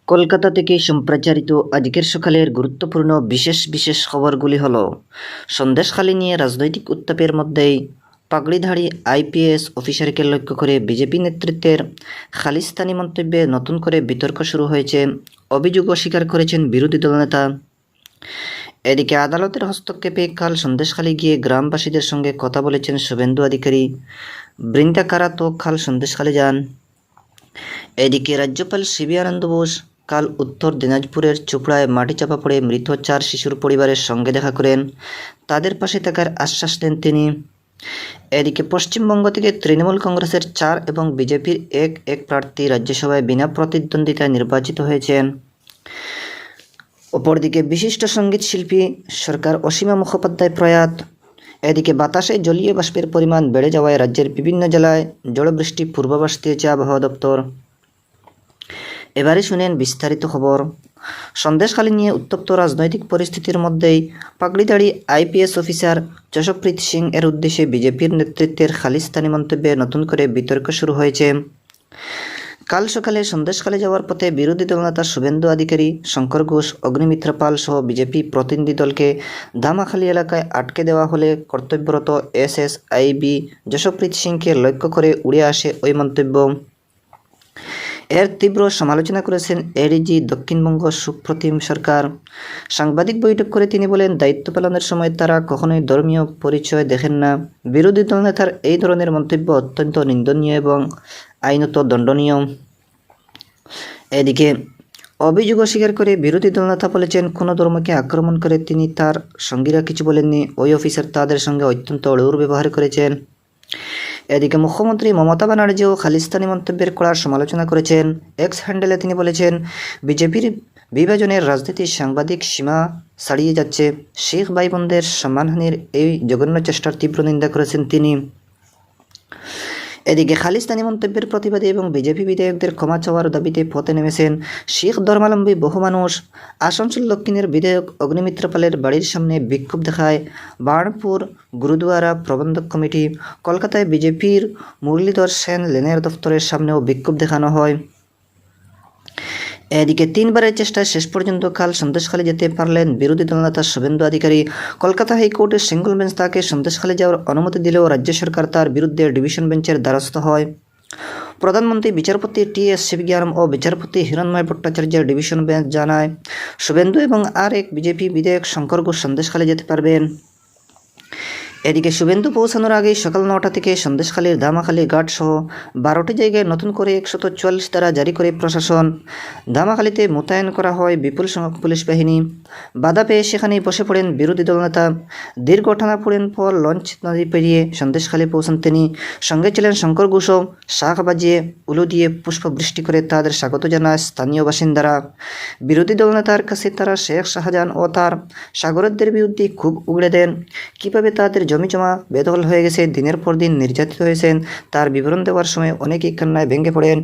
কলকাতা থেকে সম্প্রচারিত আজকের সকালের গুরুত্বপূর্ণ বিশেষ বিশেষ খবরগুলি হলো সন্দেশখালি নিয়ে রাজনৈতিক উত্তাপের মধ্যেই পাগড়িধারী আইপিএস অফিসারকে লক্ষ্য করে বিজেপি নেতৃত্বের খালিস্তানি মন্তব্যে নতুন করে বিতর্ক শুরু হয়েছে। অভিযোগ অস্বীকার করেছেন বিরোধী দলনেতা। এদিকে আদালতের হস্তক্ষেপে কাল সন্দেশখালি গিয়ে গ্রামবাসীদের সঙ্গে কথা বলেছেন শুভেন্দু অধিকারী। বৃন্দা কারাত কাল সন্দেশখালি যান। এদিকে রাজ্যপাল সিবি আনন্দ বোস কাল উত্তর দিনাজপুরের চোপড়ায় মাটি চাপা পড়ে মৃত 4 শিশুর পরিবারের সঙ্গে দেখা করেন। তাদের পাশে থাকার আশ্বাস দেন তিনি। এদিকে পশ্চিমবঙ্গ থেকে তৃণমূল কংগ্রেসের 4 এবং বিজেপির এক প্রার্থী রাজ্যসভায় বিনা প্রতিদ্বন্দ্বিতায় নির্বাচিত হয়েছেন। অপরদিকে বিশিষ্ট সঙ্গীত শিল্পী সরকার অসীমা মুখোপাধ্যায় প্রয়াত। এদিকে বাতাসে জলীয় বাষ্পের পরিমাণ বেড়ে যাওয়ায় রাজ্যের বিভিন্ন জেলায় ঝড়বৃষ্টি পূর্বাভাস দিয়েছে আবহাওয়া দপ্তর। এবারে শুনেন বিস্তারিত খবর। সন্দেশখালি নিয়ে উত্তপ্ত রাজনৈতিক পরিস্থিতির মধ্যেই পাগড়িধারী আইপিএস অফিসার যশপ্রীত সিং এর উদ্দেশ্যে বিজেপির নেতৃত্বের খালিস্তানি মন্তব্যে নতুন করে বিতর্ক শুরু হয়েছে। কাল সকালে সন্দেশখালি যাওয়ার পথে বিরোধী দলনেতা শুভেন্দু অধিকারী, শঙ্কর ঘোষ, অগ্নিমিত্রা পাল সহ বিজেপি প্রতিনিধি দলকে ধামাখালি এলাকায় আটকে দেওয়া হলে কর্তব্যরত এসএসআইবি যশপ্রীত সিংকে লক্ষ্য করে উড়ে আসে ওই মন্তব্য। এর তীব্র সমালোচনা করেছেন এডিজি দক্ষিণবঙ্গ সুপ্রতিম সরকার। সাংবাদিক বৈঠক করে তিনি বলেন, দায়িত্ব পালনের সময় তারা কখনোই ধর্মীয় পরিচয় দেখেন না। বিরোধী দলনেতার এই ধরনের মন্তব্য অত্যন্ত নিন্দনীয় এবং আইনত দণ্ডনীয়। এদিকে অভিযোগ অস্বীকার করে বিরোধী দলনেতা বলেছেন, কোনো ধর্মকে আক্রমণ করে তিনি তার সঙ্গীরা কিছু বলেননি। ওই অফিসার তাদের সঙ্গে অত্যন্ত অড়ুর ব্যবহার করেছেন। এদিকে মুখ্যমন্ত্রী মমতা ব্যানার্জিও খালিস্তানি মন্তব্যের কড়া সমালোচনা করেছেন। এক্স হ্যান্ডেলে তিনি বলেছেন, বিজেপির বিভাজনের রাজনীতি সাংবাদিক সীমা ছাড়িয়ে যাচ্ছে। শিখ ভাই বোনদের সম্মানহানির এই জঘন্য চেষ্টার তীব্র নিন্দা করেছেন তিনি। এদিকে খালিস্তানি মন্তব্যের প্রতিবাদে এবং বিজেপি বিধায়কদের ক্ষমা চাওয়ার দাবিতে পথে নেমেছেন শিখ ধর্মাবলম্বী বহু মানুষ। আসানসোল দক্ষিণের বিধায়ক অগ্নিমিত্রা পালের বাড়ির সামনে বিক্ষোভ দেখায় বার্নপুর গুরুদুয়ারা প্রবন্ধক কমিটি। কলকাতায় বিজেপির মুরলীধর সেন লেনের দফতরের সামনেও বিক্ষোভ দেখানো হয়। এদিকে 3 বারের চেষ্টায় শেষ পর্যন্ত কাল সন্দেশখালি যেতে পারলেন বিরোধী দলনেতা শুভেন্দু অধিকারী। কলকাতা হাইকোর্টের সিঙ্গল বেঞ্চ তাকে সন্দেশখালি যাওয়ার অনুমতি দিলেও রাজ্য সরকার তার বিরুদ্ধে ডিভিশন বেঞ্চের দ্বারস্থ হয়। প্রধানমন্ত্রী বিচারপতি টি.এস. শিবজ্ঞানম ও বিচারপতি হিরণময় ভট্টাচার্যের ডিভিশন বেঞ্চ জানায়, শুভেন্দু এবং আর এক বিজেপি বিধায়ক শঙ্কর ঘোষ সন্দেশখালি যেতে পারবেন। এদিকে শুভেন্দু পৌঁছানোর আগেই সকাল 9টা থেকে সন্দেশখালীর ধামাখালী ঘাট সহ 12টি জায়গায় নতুন করে 144 ধারা জারি করে প্রশাসন। ধামাখালীতে মোতায়েন করা হয় বিপুল সংখ্যক পুলিশ বাহিনী। বাধা পেয়ে সেখানেই বসে পড়েন বিরোধী দলনেতা। দীর্ঘ টানাপোড়েন পর লঞ্চ নদী পেরিয়ে সন্দেশখালী পৌঁছান তিনি। সঙ্গে ছিলেন শঙ্কর ঘোষও। শাঁখ বাজিয়ে উলু দিয়ে পুষ্প বৃষ্টি করে তাদের স্বাগত জানায় স্থানীয় বাসিন্দারা। বিরোধী দলনেতার কাছে তারা শেখ শাহজাহান ও তার সাগরদের বিরুদ্ধে খুব উগড়ে দেন। কীভাবে তাদের জমিজমা বেদখল হয়ে গেছে, দিনের পর দিন নির্যাতিত হয়েছেন, তার বিবরণ দেওয়ার সময় অনেকেই কান্নায় ভেঙে পড়েন।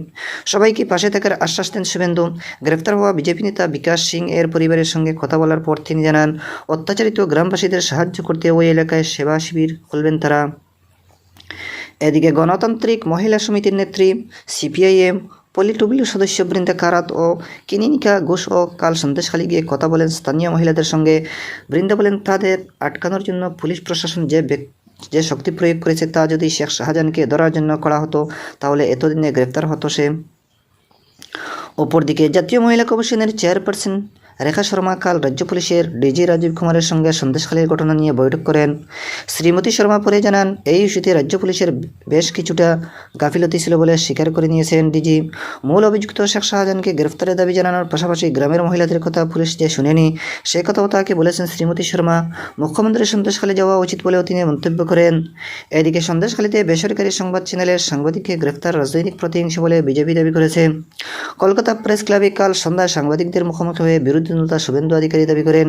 সবাইকে পাশে থাকার আশ্বাস দেন শুভেন্দু। গ্রেফতার হওয়া বিজেপি নেতা বিকাশ সিং এর পরিবারের সঙ্গে কথা বলার পর তিনি জানান, অত্যাচারিত গ্রামবাসীদের সাহায্য করতে ওই এলাকায় সেবা শিবির খুলবেন তারা। এদিকে গণতান্ত্রিক মহিলা সমিতির নেত্রী সিপিআইএম পলিটুবিলু সদস্য বৃন্দা কারাত ও কিনিনিকা ঘোষও কাল সন্দেশখালী গিয়ে কথা বলেন স্থানীয় মহিলাদের সঙ্গে। বৃন্দা বলেন, তাদের আটকানোর জন্য পুলিশ প্রশাসন যে শক্তি প্রয়োগ করেছে তা যদি শেখ শাহজাহানকে ধরার জন্য করা হতো তাহলে এতদিনে গ্রেফতার হতো সে। অপরদিকে জাতীয় মহিলা কমিশনের চেয়ারপারসন রেখা শর্মা কাল রাজ্য পুলিশের ডিজি রাজীব কুমারের সঙ্গে সন্দেশখালীর ঘটনা নিয়ে বৈঠক করেন। শ্রীমতী শর্মা পরে জানান, এই ইস্যুতে রাজ্য পুলিশের বেশ কিছুটা গাফিলতি ছিল বলে স্বীকার করে নিয়েছেন ডিজি। মূল অভিযুক্ত শেখ শাহজাহানকে গ্রেফতারের দাবি জানানোর পাশাপাশি গ্রামের মহিলাদের কথা পুলিশ যে শুনেনি সে কথাও তাকে বলেছেন শ্রীমতী শর্মা। মুখ্যমন্ত্রীর সন্দেশখালী যাওয়া উচিত বলেও তিনি মন্তব্য করেন। এদিকে সন্দেশখালীতে বেসরকারি সংবাদ চ্যানেলের সাংবাদিককে গ্রেফতার রাজনৈতিক প্রতিহিংসা বলে বিজেপি দাবি করেছে। কলকাতা প্রেস ক্লাবে কাল সন্ধ্যায় সাংবাদিকদের মুখোমুখি হয়ে বিরোধী দলনেতা শুভেন্দু অধিকারী দাবি করেন,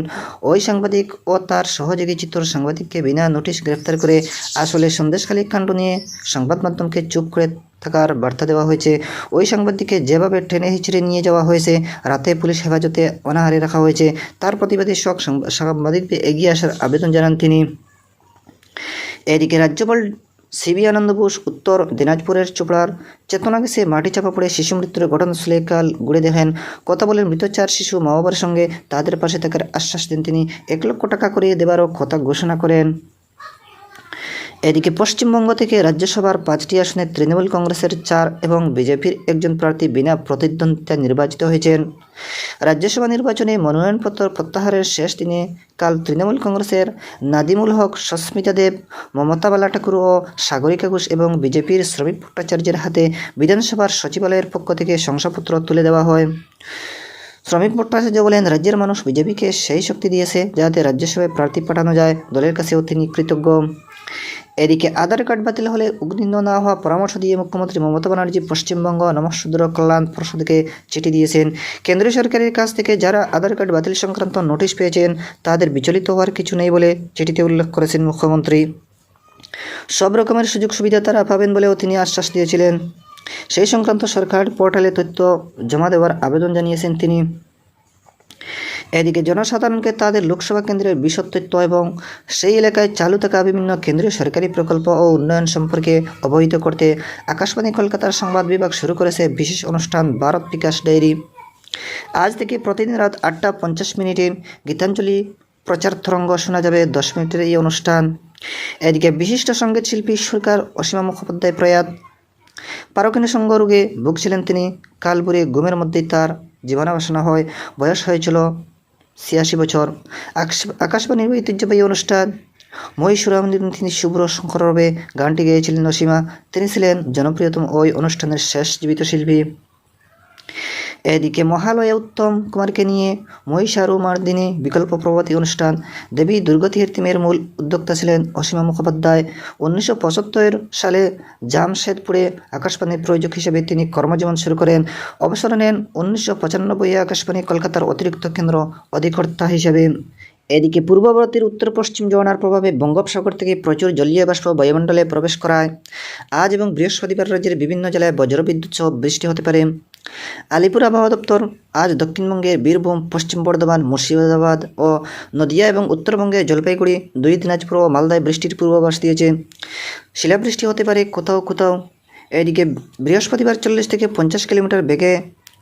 ওই সাংবাদিক ও তার সহযোগী চিত্র সাংবাদিককে বিনা নোটিশ গ্রেফতার করে আসলে সন্দেশখালী কাণ্ড নিয়ে সংবাদ মাধ্যমকে চুপ করে থাকার বার্তা দেওয়া হয়েছে। ওই সাংবাদিককে যেভাবে টেনে হিচড়ে নিয়ে যাওয়া হয়েছে, রাতে পুলিশ হেফাজতে অনাহারে রাখা হয়েছে, তার প্রতিবাদে সাংবাদিকদের এগিয়ে আসার আবেদন জানান তিনি। এদিকে রাজ্যপাল সিবি আনন্দ বোস উত্তর দিনাজপুরের চোপড়ার চেতনা গেছে মাটি চাপা পড়ে শিশু মৃত্যুর ঘটনাস্থলে কাল ঘুরে দেখেন। কথা বলেন মৃত 4 শিশু মা বাবার সঙ্গে তাদের পাশে থাকার আশ্বাস দেন তিনি। 1 লক্ষ টাকা করে দেবারও কথা ঘোষণা করেন। এদিকে পশ্চিমবঙ্গ থেকে রাজ্যসভার 5টি আসনে তৃণমূল কংগ্রেসের 4 এবং বিজেপির একজন প্রার্থী বিনা প্রতিদ্বন্দ্বিতায় নির্বাচিত হয়েছেন। রাজ্যসভা নির্বাচনে মনোনয়নপত্র প্রত্যাহারের শেষ দিনে কাল তৃণমূল কংগ্রেসের নাদিমুল হক, সস্মিতা দেব, মমতা বালা ঠাকুর ও সাগরিকা ঘোষ এবং বিজেপির শ্রমিক ভট্টাচার্যের হাতে বিধানসভার সচিবালয়ের পক্ষ থেকে শংসাপত্র তুলে দেওয়া হয়। শ্রমিক ভট্টাচার্য বলেন, রাজ্যের মানুষ বিজেপিকে সেই শক্তি দিয়েছে যাতে রাজ্যসভায় প্রার্থী পাঠানো যায়। দলের কাছেও তিনি কৃতজ্ঞ। এদিকে আধার কার্ড বাতিল হলে উদ্বিগ্ন না হওয়া পরামর্শ দিয়ে মুখ্যমন্ত্রী মমতা ব্যানার্জি পশ্চিমবঙ্গ নমঃশূদ্র কল্যাণ পর্ষদকে চিঠি দিয়েছেন। কেন্দ্রীয় সরকারের কাছ থেকে যারা আধার কার্ড বাতিল সংক্রান্ত নোটিশ পেয়েছেন তাদের বিচলিত হওয়ার কিছু নেই বলে চিঠিতে উল্লেখ করেছেন মুখ্যমন্ত্রী। সব রকমের সুযোগ সুবিধা তারা পাবেন বলেও তিনি আশ্বাস দিয়েছিলেন। সেই সংক্রান্ত সরকার পোর্টালে তথ্য জমা দেওয়ার আবেদন জানিয়েছেন তিনি। এদিকে জনসাধারণকে তাদের লোকসভা কেন্দ্রের বিশদ তথ্য এবং সেই এলাকায় চালু থাকা বিভিন্ন কেন্দ্রীয় সরকারি প্রকল্প ও উন্নয়ন সম্পর্কে অবহিত করতে আকাশবাণী কলকাতার সংবাদ বিভাগ শুরু করেছে বিশেষ অনুষ্ঠান ভারত বিকাশ ডায়েরি। আজ থেকে প্রতিদিন রাত 8টা 50 গীতাঞ্জলি প্রচার তরঙ্গ শোনা যাবে 10 মিনিটের এই অনুষ্ঠান। এদিকে বিশিষ্ট সঙ্গীত শিল্পী সুরকার অসীমা মুখোপাধ্যায় প্রয়াত। পারকিনসন সঙ্গ রোগে ভুগছিলেন তিনি। কাল ভোরে ঘুমের মধ্যেই তার জীবনাবসান হয়। বয়স হয়েছিল 86 বছর। আকাশবাণীর ঐতিহ্যবাহী অনুষ্ঠান মহীশূরম তিনি শুভ্র শঙ্করবে গানটি গেয়েছিলেন অসীমা। তিনি ছিলেন জনপ্রিয়তম ওই অনুষ্ঠানের শেষ জীবিত শিল্পী। এদিকে মহালয়া উত্তম কুমারকে নিয়ে মহিষাসুরমর্দিনী বিকল্প প্রভাতী অনুষ্ঠান দেবী দুর্গতির থিমের মূল উদ্যোক্তা ছিলেন অসীমা মুখোপাধ্যায়। 1975 সালে জামশেদপুরে আকাশবাণীর প্রযোজক হিসেবে তিনি কর্মজীবন শুরু করেন। অবসর নেন 1995 আকাশবাণী কলকাতার অতিরিক্ত কেন্দ্র অধিকর্তা হিসেবে। এদিকে পূর্ববর্তীর উত্তর পশ্চিম জোয়ারের প্রভাবে বঙ্গোপসাগর থেকে প্রচুর জলীয় বাষ্প বায়ুমণ্ডলে প্রবেশ করায় আজ এবং বৃহস্পতিবার রাজ্যের বিভিন্ন জেলায় বজ্রবিদ্যুৎ সহ বৃষ্টি হতে পারে। আলিপুর আবহাওয়া দপ্তর আজ দক্ষিণবঙ্গের বীরভূম, পশ্চিম বর্ধমান, মুর্শিদাবাদ ও নদিয়া এবং উত্তরবঙ্গের জলপাইগুড়ি, 2 দিনাজপুর ও মালদায় বৃষ্টির পূর্বাভাস দিয়েছে। শিলাবৃষ্টি হতে পারে কোথাও কোথাও। এদিকে বৃহস্পতিবার 40 থেকে 50 কিলোমিটার বেগে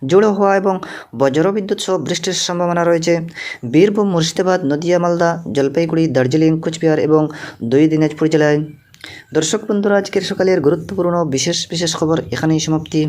জোড়ো হওয়া এবং বজ্রবিদ্যুৎ সহ বৃষ্টির সম্ভাবনা রয়েছে বীরভূম, মুর্শিদাবাদ, নদিয়া, মালদা, জলপাইগুড়ি, দার্জিলিং, কোচবিহার এবং 2 দিনাজপুর জেলায়। দর্শক বন্ধুরা, আজকের সকালের গুরুত্বপূর্ণ বিশেষ খবর এখানেই সমাপ্তি।